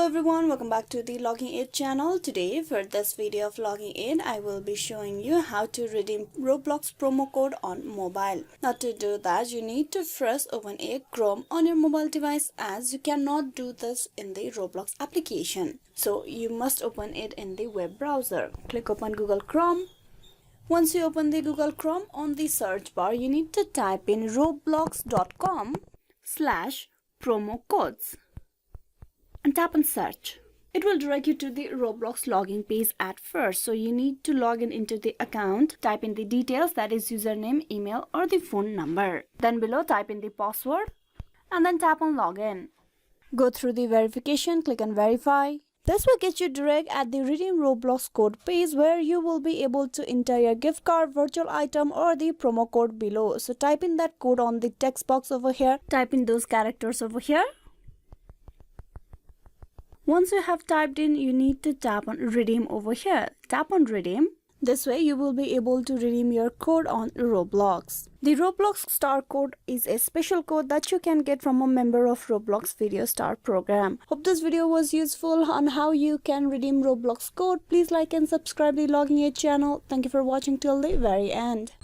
Hello everyone, welcome back to the Logging Aid channel. Today for this video of Logging Aid, I will be showing you how to redeem Roblox promo code on mobile. Now to do that, you need to first open a Chrome on your mobile device, as you cannot do this in the Roblox application. So you must open it in the web browser. Click open Google Chrome. Once you open the Google Chrome, on the search bar you need to type in roblox.com/promo codes and tap on search. It will direct you to the Roblox login page at first, so you need to log in into the account. Type in the details, that is username, email or the phone number. Then below type in the password and then tap on login. Go through the verification, click on verify. This will get you direct at the redeem Roblox code page, where you will be able to enter your gift card, virtual item or the promo code below. So type in that code on the text box over here. Type in those characters over here. Once you have typed in, you need to tap on redeem over here. Tap on redeem. This way you will be able to redeem your code on Roblox. The Roblox Star code is a special code that you can get from a member of Roblox Video Star program. Hope this video was useful on how you can redeem Roblox code. Please like and subscribe the Logging Aid channel. Thank you for watching till the very end.